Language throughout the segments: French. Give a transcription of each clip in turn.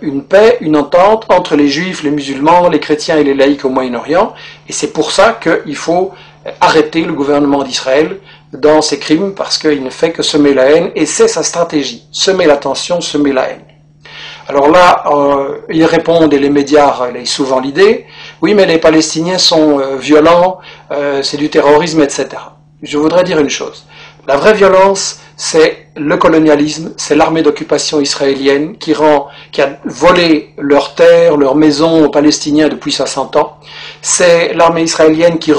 une paix, une entente entre les juifs, les musulmans, les chrétiens et les laïcs au Moyen-Orient, et c'est pour ça qu'il faut arrêter le gouvernement d'Israël dans ses crimes, parce qu'il ne fait que semer la haine, et c'est sa stratégie, semer la tension, semer la haine. Alors là, ils répondent, et les médias relayent souvent l'idée, oui mais les Palestiniens sont violents, c'est du terrorisme, etc. Je voudrais dire une chose, la vraie violence, c'est le colonialisme, c'est l'armée d'occupation israélienne qui a volé leurs terres, leurs maisons aux Palestiniens depuis 60 ans. C'est l'armée israélienne qui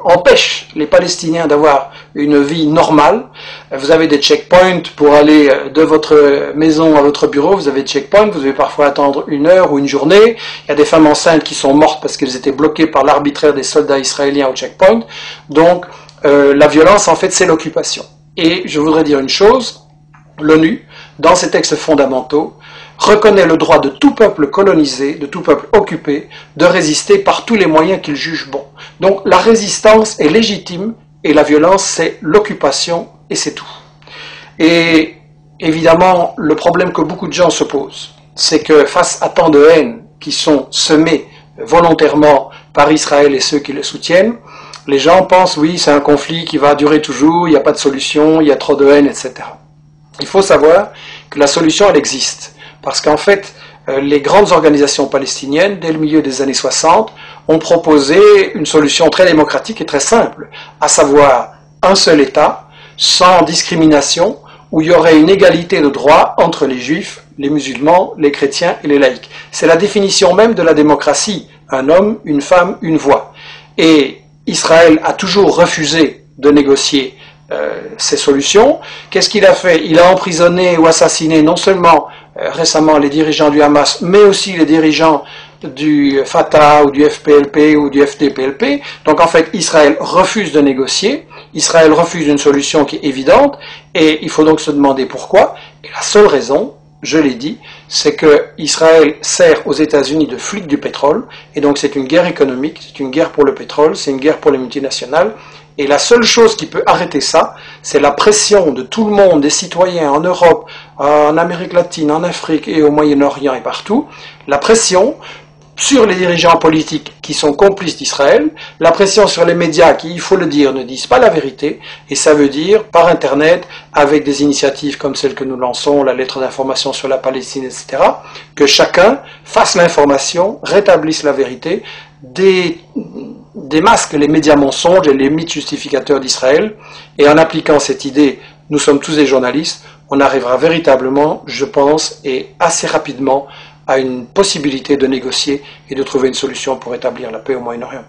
empêche les Palestiniens d'avoir une vie normale. Vous avez des checkpoints pour aller de votre maison à votre bureau, vous avez des checkpoints, vous devez parfois attendre 1 heure ou une journée. Il y a des femmes enceintes qui sont mortes parce qu'elles étaient bloquées par l'arbitraire des soldats israéliens au checkpoint. Donc, la violence, en fait, c'est l'occupation. Et je voudrais dire une chose, l'ONU, dans ses textes fondamentaux, reconnaît le droit de tout peuple colonisé, de tout peuple occupé, de résister par tous les moyens qu'il juge bons. Donc la résistance est légitime et la violence c'est l'occupation et c'est tout. Et évidemment, le problème que beaucoup de gens se posent, c'est que face à tant de haine qui sont semées volontairement par Israël et ceux qui le soutiennent, les gens pensent, oui, c'est un conflit qui va durer toujours, il n'y a pas de solution, il y a trop de haine, etc. Il faut savoir que la solution, elle existe. Parce qu'en fait, les grandes organisations palestiniennes, dès le milieu des années 60, ont proposé une solution très démocratique et très simple, à savoir un seul État, sans discrimination, où il y aurait une égalité de droits entre les juifs, les musulmans, les chrétiens et les laïcs. C'est la définition même de la démocratie, un homme, une femme, une voix. Et Israël a toujours refusé de négocier ces solutions. Qu'est-ce qu'il a fait? Il a emprisonné ou assassiné non seulement récemment les dirigeants du Hamas, mais aussi les dirigeants du Fatah ou du FPLP ou du FDPLP. Donc en fait, Israël refuse de négocier, Israël refuse une solution qui est évidente, et il faut donc se demander pourquoi. Et la seule raison, je l'ai dit, c'est que Israël sert aux États-Unis de flic du pétrole, et donc c'est une guerre économique, c'est une guerre pour le pétrole, c'est une guerre pour les multinationales, et la seule chose qui peut arrêter ça, c'est la pression de tout le monde, des citoyens en Europe, en Amérique latine, en Afrique et au Moyen-Orient et partout, la pression sur les dirigeants politiques qui sont complices d'Israël, la pression sur les médias qui, il faut le dire, ne disent pas la vérité, et ça veut dire, par Internet, avec des initiatives comme celle que nous lançons, la lettre d'information sur la Palestine, etc., que chacun fasse l'information, rétablisse la vérité, démasque les médias mensonges et les mythes justificateurs d'Israël, et en appliquant cette idée, nous sommes tous des journalistes, on arrivera véritablement, je pense, et assez rapidement, à une possibilité de négocier et de trouver une solution pour établir la paix au Moyen-Orient.